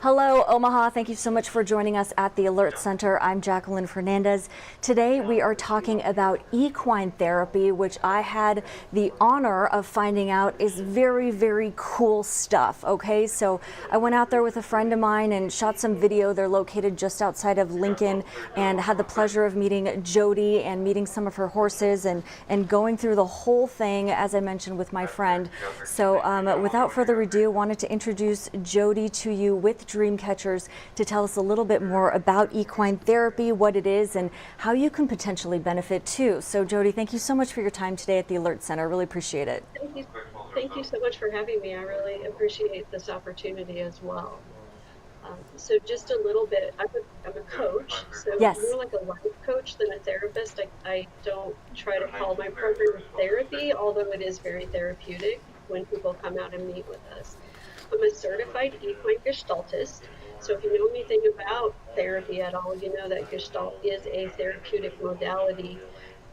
Hello, Omaha. Thank you so much for joining us at the Alert Center. I'm Jacqueline Fernandez. Today we are talking about equine therapy, which I had the honor of finding out is very, very cool stuff. Okay, so I went out there with a friend of mine and shot some video. They're located just outside of Lincoln, and had the pleasure of meeting Jody and meeting some of her horses and going through the whole thing, as I mentioned, with my friend. So without further ado, wanted to introduce Jody to you with Dreamcatchers to tell us a little bit more about equine therapy, what it is, and how you can potentially benefit too. So Jody, thank you so much for your time today at the Alert Center. I really appreciate it. Thank you. Thank you so much for having me. I really appreciate this opportunity as well. So just a little bit, I'm a coach, so Yes. more like a life coach than a therapist. I don't try to call my program therapy, although it is very therapeutic when people come out and meet with us. I'm a certified equine gestaltist. So if you know anything about therapy at all, you know that Gestalt is a therapeutic modality.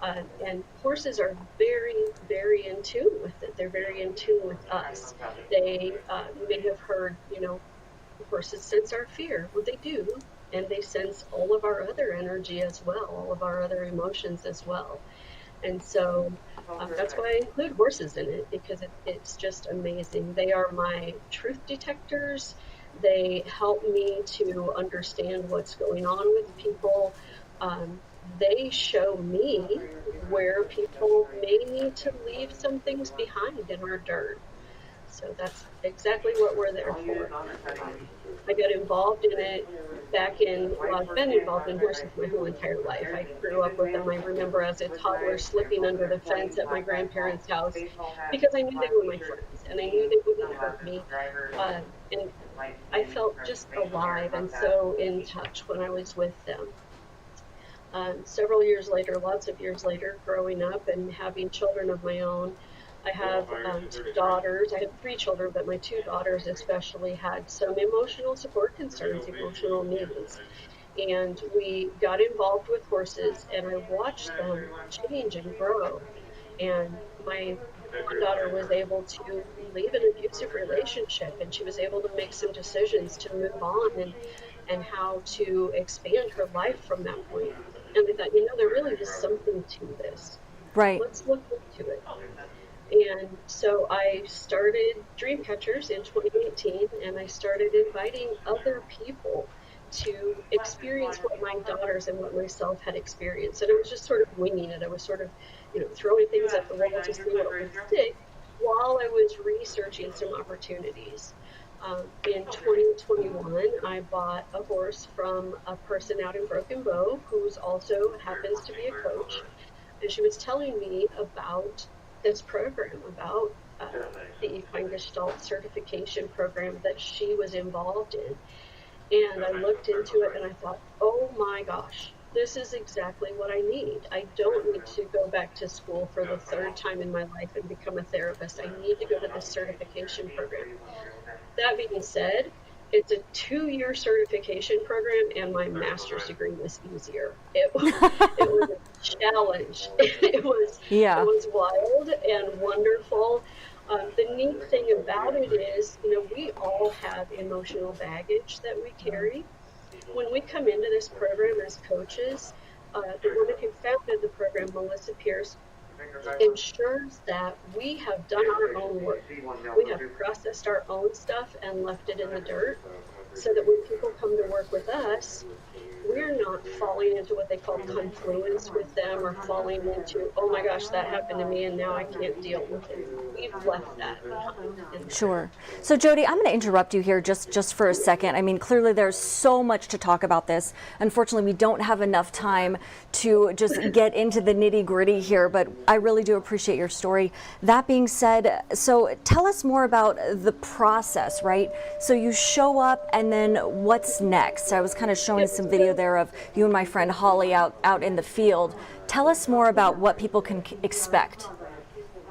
And horses are very, very in tune with it. They're very in tune with us. You may have heard, horses sense our fear. Well, they do. And they sense all of our other energy as well, all of our other emotions as well. And so that's why I include horses in it, because it's just amazing. They are my truth detectors. They help me to understand what's going on with people. Um, they show me where people may need to leave some things behind in our dirt. So that's exactly what we're there for. I got involved in it well, I've been involved in horses my whole entire life. I grew up with them. I remember as a toddler slipping under the fence at my grandparents' house because I knew they were my friends and I knew they wouldn't hurt me. And I felt just alive and so in touch when I was with them. Several years later, lots of years later, growing up and having children of my own, I have two daughters. I have three children, but my two daughters especially had some emotional support concerns, emotional needs. And we got involved with horses, and I watched them change and grow. And my one daughter was able to leave an abusive relationship, and she was able to make some decisions to move on and how to expand her life from that point. And I thought, there really is something to this. Right. Let's look into it. And so I started Dreamcatchers in 2018, and I started inviting other people to experience what my daughters and what myself had experienced. And I was just sort of winging it. I was sort of, throwing things at the wall to see what would stick while I was researching some opportunities. In 2021, I bought a horse from a person out in Broken Bow who's also happens to be a coach. And she was telling me about this program, about the Equine Gestalt certification program that she was involved in. And I looked into it and I thought, oh my gosh, this is exactly what I need. I don't need to go back to school for the third time in my life and become a therapist. I need to go to this certification program. That being said, it's a 2-year certification program, and my master's degree was easier. It was a challenge. It was wild and wonderful. The neat thing about it is, we all have emotional baggage that we carry. When we come into this program as coaches, the woman who founded the program, Melissa Pierce, ensures that we have done our own work. We have processed our own stuff and left it in the dirt so that when people come to work with us, we're not falling into what they call confluence with them or falling into, oh my gosh, that happened to me and now I can't deal with it. We've left that behind. Sure. So Jody, I'm going to interrupt you here just for a second. I mean, clearly there's so much to talk about this. Unfortunately, we don't have enough time to just get into the nitty gritty here, but I really do appreciate your story. That being said, so tell us more about the process, right? So you show up and then what's next? I was kind of showing some video there of you and my friend Holly out in the field. Tell us more about what people can expect.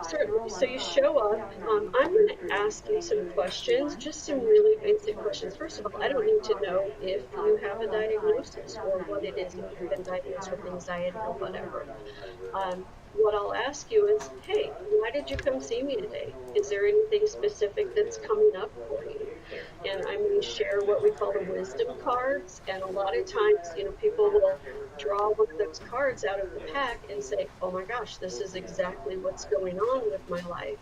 Certainly. So you show up. I'm going to ask you some questions, just some really basic questions. First of all, I don't need to know if you have a diagnosis or what it is, if you've been diagnosed with anxiety or whatever. What I'll ask you is, hey, why did you come see me today? Is there anything specific that's coming up for you? and I may share what we call the wisdom cards. And a lot of times, people will draw one of those cards out of the pack and say, oh my gosh, this is exactly what's going on with my life.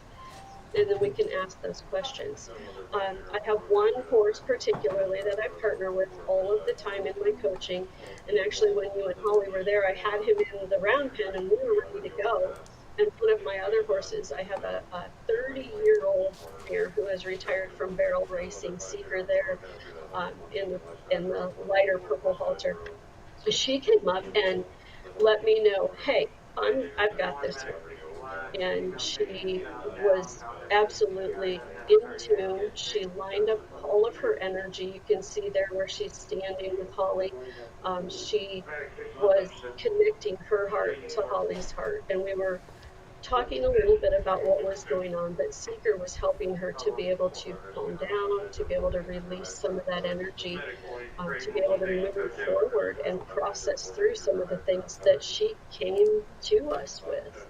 And then we can ask those questions. I have one horse particularly that I partner with all of the time in my coaching. And actually, when you and Holly were there, I had him in the round pen and we were ready to go. And one of my other horses, I have a 30-year-old mare who has retired from barrel racing, Seeker there, in the lighter purple halter. She came up and let me know, hey, I've got this one. And she was absolutely in tune. She lined up all of her energy. You can see there where she's standing with Holly. She was connecting her heart to Holly's heart. And we were talking a little bit about what was going on, but Seeker was helping her to be able to calm down, to be able to release some of that energy, to be able to move forward and process through some of the things that she came to us with.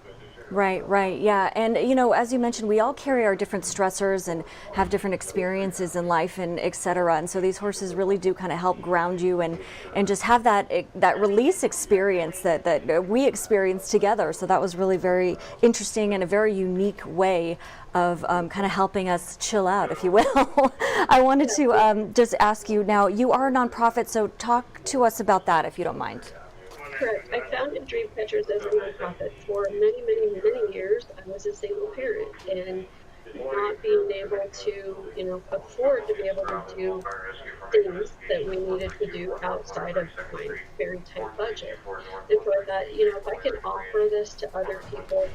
Right, right, yeah. And as you mentioned, we all carry our different stressors and have different experiences in life and et cetera. And so these horses really do kind of help ground you and just have that release experience that we experienced together. So that was really very interesting and a very unique way of kind of helping us chill out, if you will. I wanted to just ask you now, you are a nonprofit, so talk to us about that if you don't mind. Correct. I founded Dream Catchers as a nonprofit. For many, many, many years, I was a single parent, and not being able to, afford to be able to do things that we needed to do outside of my very tight budget. And so I thought, if I can offer this to other people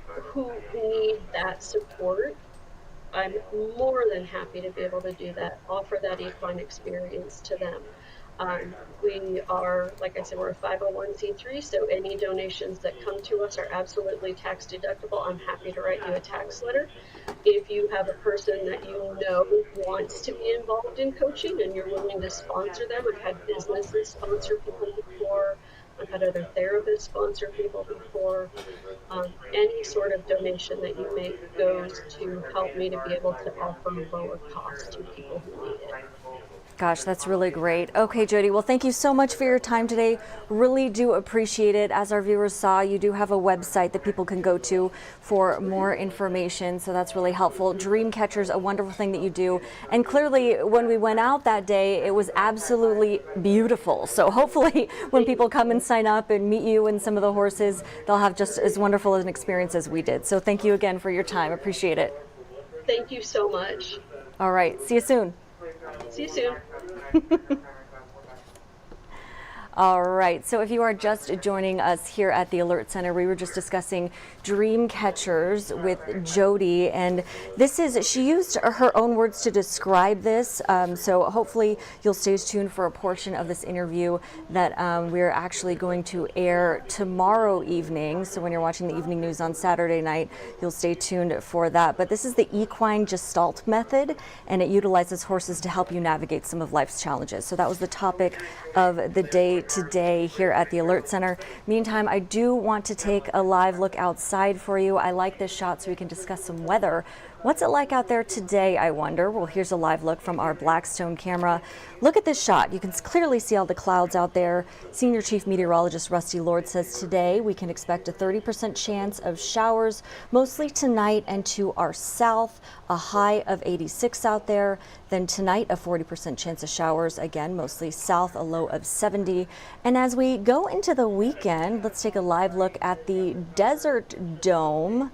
who need that support, I'm more than happy to be able to do that, offer that equine experience to them. We are, like I said, we're a 501c3, so any donations that come to us are absolutely tax deductible. I'm happy to write you a tax letter. If you have a person that wants to be involved in coaching and you're willing to sponsor them, I've had businesses sponsor people before. I've had other therapists sponsor people before. Any sort of donation that you make goes to help me to be able to offer lower cost to people who need it. Gosh, that's really great. Okay, Jody, well, thank you so much for your time today. Really do appreciate it. As our viewers saw, you do have a website that people can go to for more information, so that's really helpful. Dream Catchers, a wonderful thing that you do. And clearly, when we went out that day, it was absolutely beautiful. So hopefully, when people come and sign up and meet you and some of the horses, they'll have just as wonderful an experience as we did. So thank you again for your time. Appreciate it. Thank you so much. All right. See you soon. See you soon. All right, so if you are just joining us here at the Alert Center, we were just discussing Dream Catchers with Jody, and she used her own words to describe this, so hopefully you'll stay tuned for a portion of this interview that we're actually going to air tomorrow evening. So when you're watching the evening news on Saturday night, you'll stay tuned for that. But this is the Equine Gestalt method, and it utilizes horses to help you navigate some of life's challenges. So that was the topic of the day today here at the Alert Center. Meantime, I do want to take a live look outside for you. I like this shot so we can discuss some weather. What's it like out there today, I wonder? Well, here's a live look from our Blackstone camera. Look at this shot. You can clearly see all the clouds out there. Senior Chief Meteorologist Rusty Lord says today we can expect a 30% chance of showers, mostly tonight and to our south, a high of 86 out there. Then tonight, a 40% chance of showers, again, mostly south, a low of 70. And as we go into the weekend, let's take a live look at the Desert Dome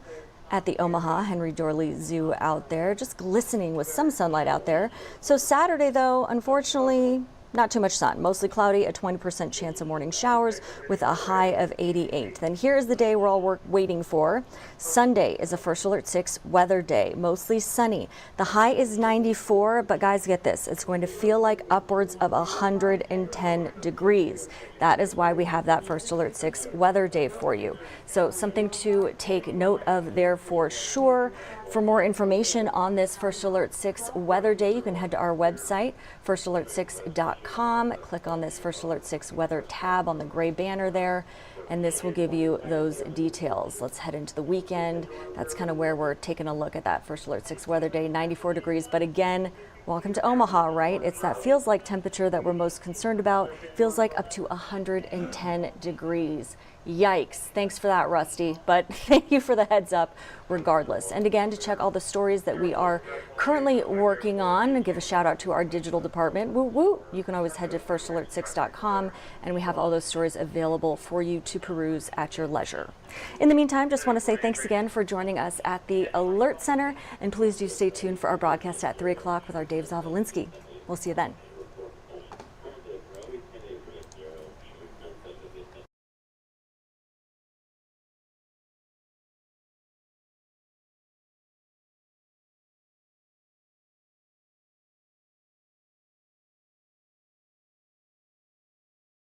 at the Omaha Henry Dorley Zoo out there, just glistening with some sunlight out there. So Saturday, though, unfortunately, not too much sun, mostly cloudy, a 20% chance of morning showers with a high of 88. Then here's the day we're all waiting for. Sunday is a First Alert 6 weather day, mostly sunny. The high is 94, but guys, get this, it's going to feel like upwards of 110 degrees. That is why we have that First Alert 6 weather day for you. So something to take note of there for sure. For more information on this First Alert 6 weather day, you can head to our website, firstalert6.com. Click on this First Alert 6 weather tab on the gray banner there, and this will give you those details. Let's head into the weekend. That's kind of where we're taking a look at that First Alert 6 weather day, 94 degrees, but again, Welcome to Omaha, right? It's that feels like temperature that we're most concerned about. Feels like up to 110 degrees. Yikes. Thanks for that, Rusty. But thank you for the heads up regardless. And again, to check all the stories that we are currently working on, and give a shout out to our digital department, woo woo, you can always head to firstalert6.com, and we have all those stories available for you to peruse at your leisure. In the meantime, just want to say thanks again for joining us at the Alert Center, and please do stay tuned for our broadcast at 3 o'clock with our Dave Zavolinsky. We'll see you then.